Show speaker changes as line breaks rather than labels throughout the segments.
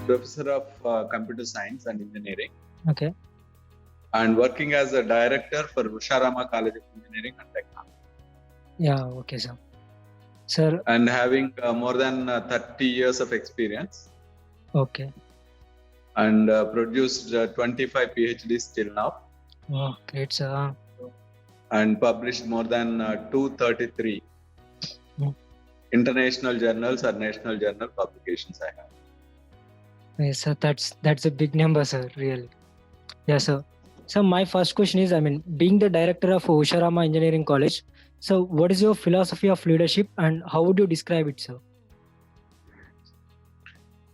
professor of computer science and engineering,
Okay.
and working as a director for Usharama College of Engineering and Technology.
Yeah. Okay, sir. Sir.
And having more than 30 years of experience.
Okay.
And produced 25 PhDs till now.
Oh, great, sir.
And published more than 233 international journals or national journal publications I have.
Yes, sir. That's a big number, sir. Really. Yes, sir. So my first question is, being the director of Usharama Engineering College, so what is your philosophy of leadership and how would you describe it, sir?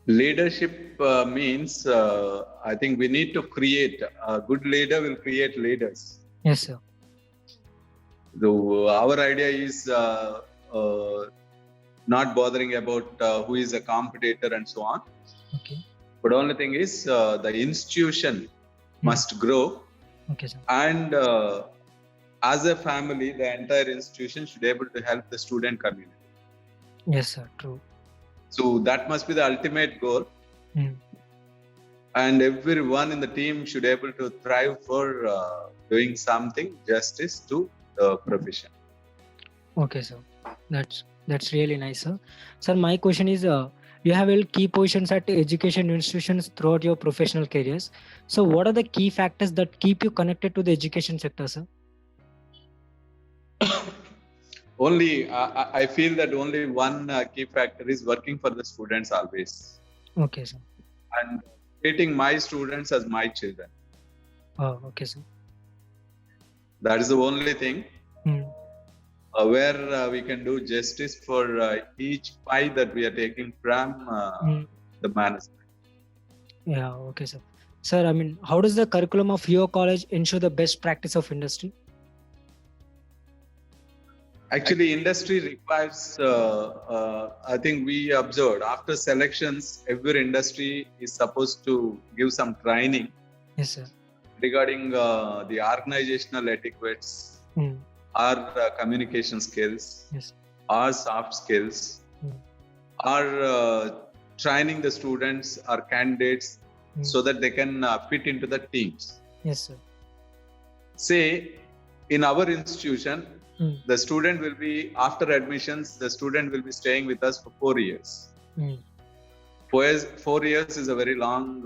Leadership means, I think we need to create, a good leader will create leaders.
Yes, sir.
So our idea is not bothering about who is a competitor and so on.
Okay.
But only thing is the institution must grow.
Okay, sir.
And as a family, the entire institution should be able to help the student community.
Yes, sir. True.
So that must be the ultimate goal. And everyone in the team should be able to thrive for doing something justice to the profession.
Okay, sir. That's really nice, sir. Sir, my question is, you have held key positions at education institutions throughout your professional careers. So what are the key factors that keep you connected to the education sector, sir?
I feel that only one key factor is working for the students always.
Okay, sir.
And treating my students as my children.
Oh, okay, sir.
That is the only thing where we can do justice for each pie that we are taking from the management.
Yeah, okay, sir. Sir, how does the curriculum of your college ensure the best practice of industry?
Actually, industry requires, I think we observed after selections, every industry is supposed to give some training.
Yes, sir.
Regarding the organizational etiquettes, or communication skills,
yes,
or soft skills, or training the students or candidates so that they can fit into the teams.
Yes, sir.
Say, in our institution, the student will be, after admissions, the student will be staying with us for 4 years. 4 years is a very long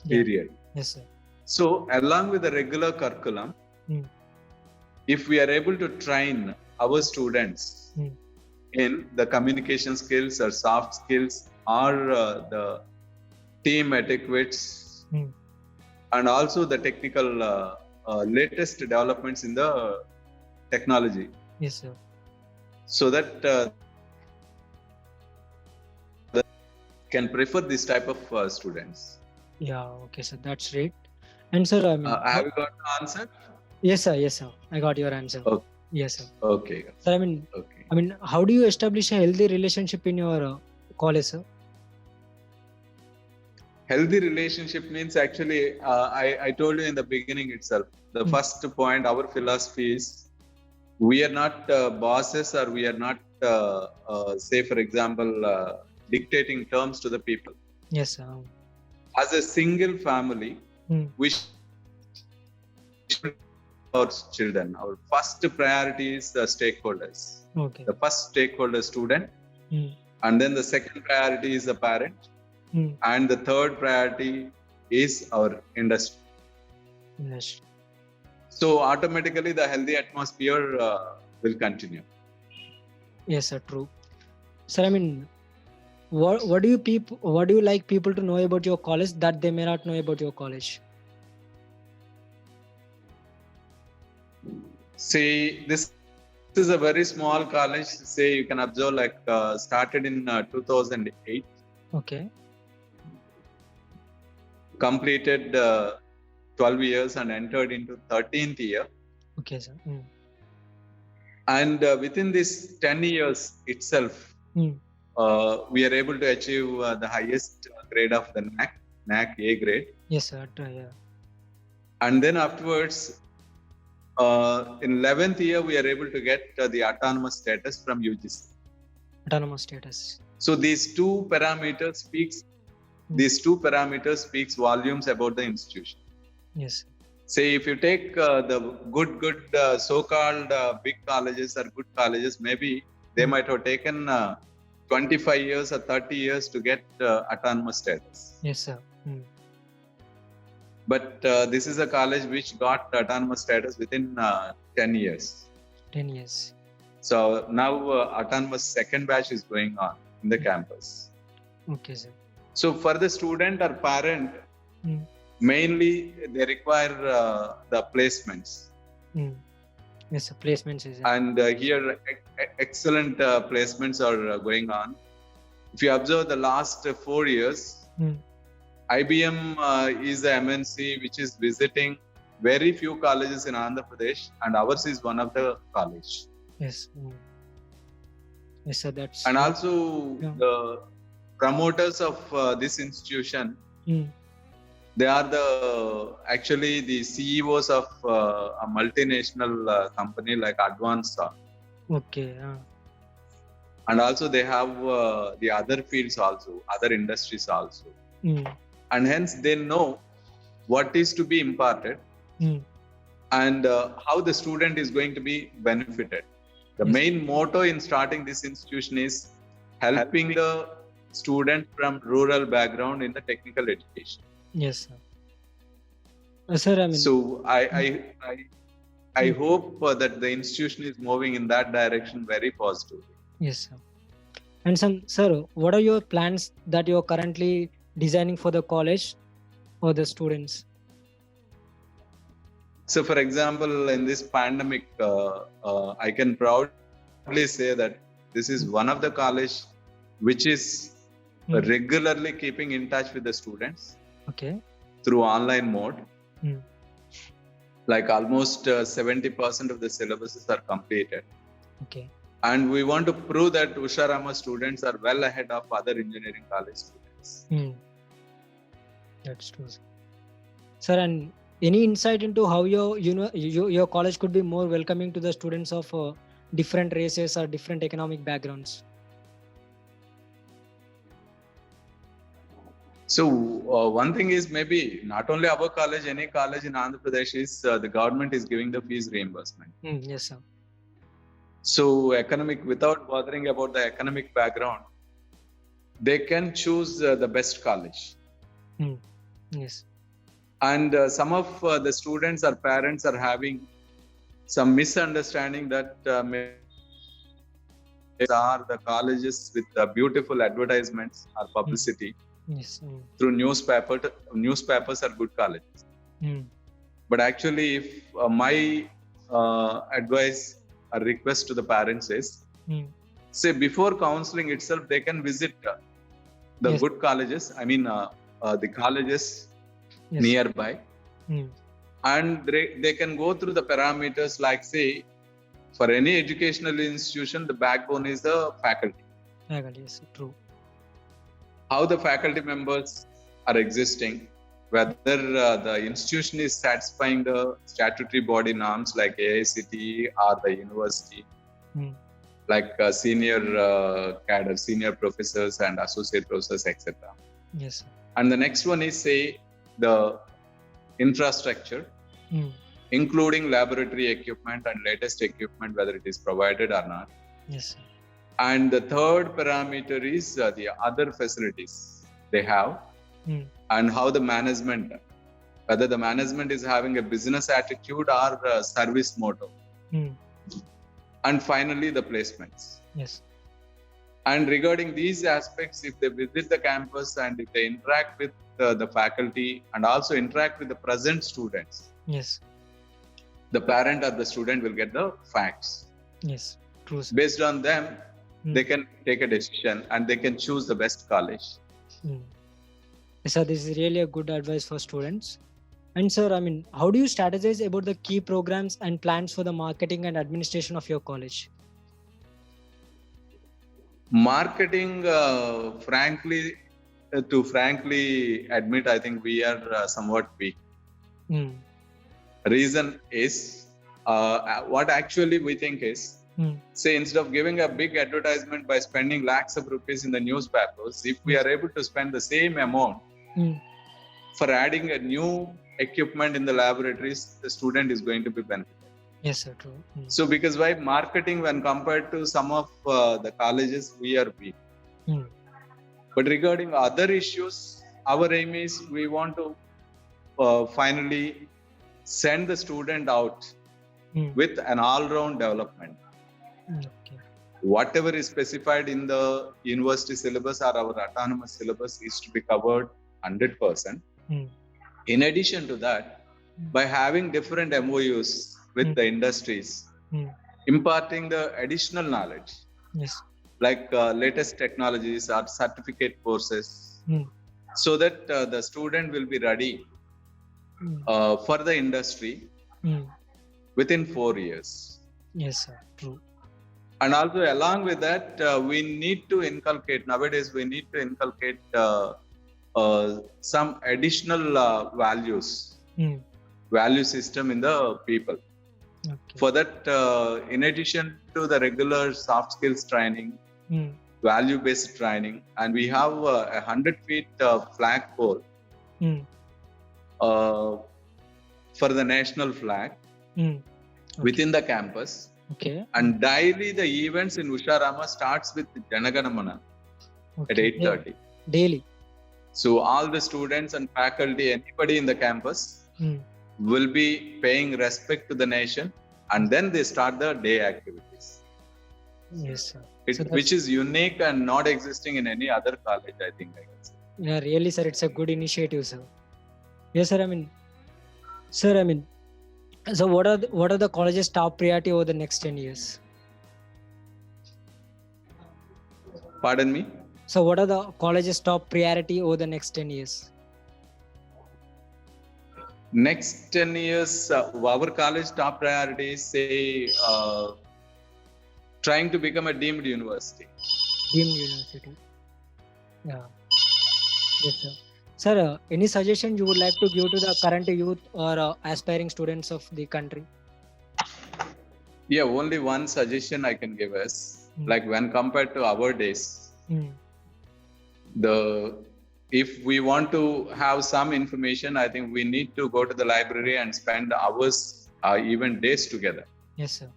period.
Yes, sir.
So, along with the regular curriculum, if we are able to train our students in the communication skills or soft skills or the team etiquettes and also the technical latest developments in the technology.
Yes, sir.
So that can prefer this type of students.
Yeah, okay, sir. That's great. And sir,
have you got the answer?
Yes, sir. Yes, sir. I got your answer.
Okay.
Yes, sir.
Okay.
Sir, how do you establish a healthy relationship in your college, sir?
Healthy relationship means actually, I told you in the beginning itself, the first point, our philosophy is we are not bosses or we are not, say for example, dictating terms to the people.
Yes, sir.
As a single family, we should our children. Our first priority is the stakeholders.
Okay.
The first stakeholder student, and then the second priority is the parent, and the third priority is our industry.
Yes.
So automatically the healthy atmosphere will continue.
Yes, sir. True. Sir, what do you like people to know about your college that they may not know about your college?
See, this is a very small college. Say you can observe started in 2008.
Okay.
Completed 12 years and entered into 13th year.
Okay, sir.
And within this 10 years itself, we are able to achieve the highest grade of the NAC A grade.
Yes, sir. Yeah.
And then afterwards, in 11th year, we are able to get the autonomous status from UGC.
Autonomous status.
So these two parameters speaks these two parameters speaks volumes about the institution.
Yes.
Say if you take the good so-called big colleges or good colleges, maybe they might have taken 25 years or 30 years to get autonomous status.
Yes, sir.
But this is a college which got autonomous status within 10 years.
10 years.
So now autonomous second batch is going on in the campus.
Okay, sir.
So for the student or parent, mainly they require the placements.
Yes, sir. Placements is.
And here excellent placements are going on. If you observe the last 4 years, IBM is the MNC which is visiting very few colleges in Andhra Pradesh, and ours is one of the college.
Yes. Yes, sir. That's.
And also the promoters of this institution, they are actually the CEOs of a multinational company like Advanza.
Okay.
And also they have the other fields also, other industries also. And hence they know what is to be imparted and how the student is going to be benefited. The main motto in starting this institution is helping the student from rural background in the technical education.
Yes, sir. Sir, I mean.
So I hope that the institution is moving in that direction very positively.
Yes, sir. And sir, what are your plans that you are currently designing for the college or the students?
So, for example, in this pandemic, I can proudly say that this is one of the college which is regularly keeping in touch with the students.
Okay.
Through online mode. Like almost 70% of the syllabuses are completed. Okay. And we want to prove that Usha Rama students are well ahead of other engineering college students.
That's true, sir. Sir, and any insight into how your college could be more welcoming to the students of different races or different economic backgrounds?
So one thing is maybe not only our college, any college in Andhra Pradesh is the government is giving the fees reimbursement.
Yes, sir.
So without bothering about the economic background, they can choose the best college.
Yes.
And some of the students or parents are having some misunderstanding that are the colleges with beautiful advertisements or publicity.
Yes.
Through newspapers are good colleges. But actually, if my advice or request to the parents is, say before counseling itself, they can visit the good colleges. I mean, the colleges nearby, and they can go through the parameters. Like say, for any educational institution, the backbone is the faculty.
Faculty, yes, true.
How the faculty members are existing, whether the institution is satisfying the statutory body norms like AICTE or the university, like senior cadre, senior professors and associate professors, etc.
Yes, sir.
And the next one is say the infrastructure, including laboratory equipment and latest equipment, whether it is provided or not.
Yes, sir.
And the third parameter is the other facilities they have and how the management, whether the management is having a business attitude or a service motto. And finally, the placements.
Yes.
And regarding these aspects, if they visit the campus and if they interact with the faculty and also interact with the present students,
yes,
the parent or the student will get the facts.
Yes, true, sir.
Based on them, they can take a decision and they can choose the best college.
Sir, this is really a good advice for students. And sir, I mean, how do you strategize about the key programs and plans for the marketing and administration of your college?
Marketing, frankly admit, I think we are somewhat weak. Reason is, what actually we think is, Say, instead of giving a big advertisement by spending lakhs of rupees in the newspapers, if we are able to spend the same amount for adding a new equipment in the laboratories, the student is going to be benefited.
Yes, sir. True.
So, because why marketing, when compared to some of the colleges, we are weak. But regarding other issues, our aim is we want to finally send the student out with an all-round development.
Okay.
Whatever is specified in the university syllabus or our autonomous syllabus is to be covered 100%. In addition to that, by having different MOUs with the industries, imparting the additional knowledge,
Yes.
like latest technologies or certificate courses, so that the student will be ready for the industry within 4 years.
Yes, sir. True.
And also along with that, we need to inculcate, nowadays we need to inculcate some additional value system in the people.
Okay.
For that, in addition to the regular soft skills training, value-based training, and we have a 100 feet flagpole for the national flag within the campus.
Okay.
And daily the events in Usharama starts with Janaganamana at 8:30.
Daily.
So all the students and faculty, anybody in the campus will be paying respect to the nation, and then they start the day activities.
Yes, sir.
Which is unique and not existing in any other college, I think I can say.
Yeah, really, sir. It's a good initiative, sir. Yes, sir. So what are the college's top priority over the next 10 years?
Pardon me?
So what are the college's top priority over the next 10 years?
Next 10 years, our college top priority is, say, trying to become a deemed university.
Deemed university. Yeah. Yes, sir. Sir, any suggestion you would like to give to the current youth or aspiring students of the country?
Yeah, only one suggestion I can give is, like when compared to our days, if we want to have some information, I think we need to go to the library and spend hours, even days together.
Yes, sir.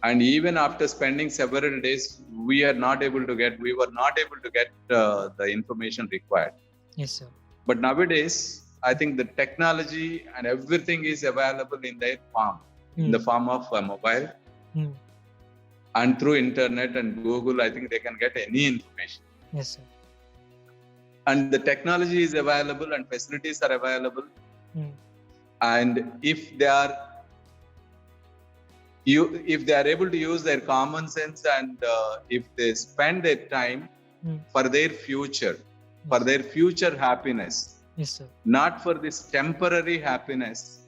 And even after spending several days, we were not able to get the information required.
Yes, sir.
But nowadays, I think the technology and everything is available in their palm, in the form of a mobile. And through internet and Google, I think they can get any information.
Yes, sir.
And the technology is available and facilities are available. And if they are able to use their common sense and if they spend their time for their future, for their future happiness,
yes, sir,
not for this temporary happiness,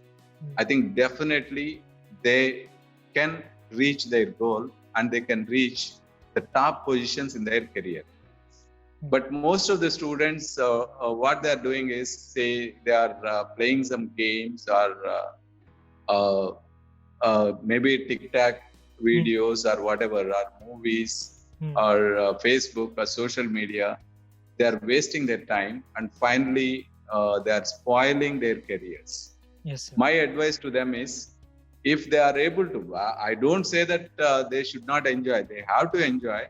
I think definitely they can reach their goal and they can reach the top positions in their career. But most of the students, what they are doing is, say, they are playing some games or maybe TikTok videos or whatever, or movies or Facebook or social media. They are wasting their time and finally they are spoiling their careers.
Yes, sir.
My advice to them is, if they are able to, I don't say that they should not enjoy, they have to enjoy.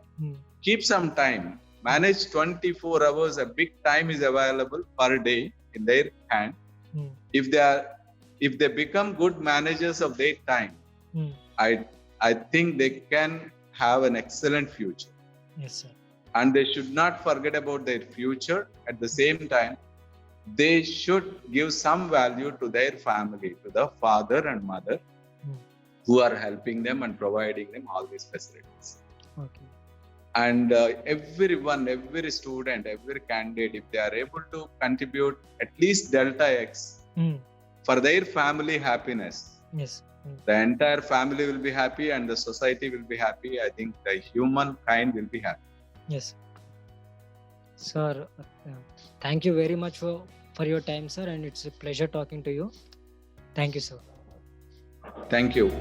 Keep some time, manage 24 hours, a big time is available per day in their hand. If they become good managers of their time, I think they can have an excellent future.
Yes, sir.
And they should not forget about their future. At the same time, they should give some value to their family, to the father and mother who are helping them and providing them all these facilities.
Okay.
And everyone, every student, every candidate, if they are able to contribute at least delta X for their family happiness,
yes,
the entire family will be happy and the society will be happy. I think the humankind will be happy.
Yes, sir. Thank you very much for your time, sir, and it's a pleasure talking to you. Thank you, sir.
Thank you.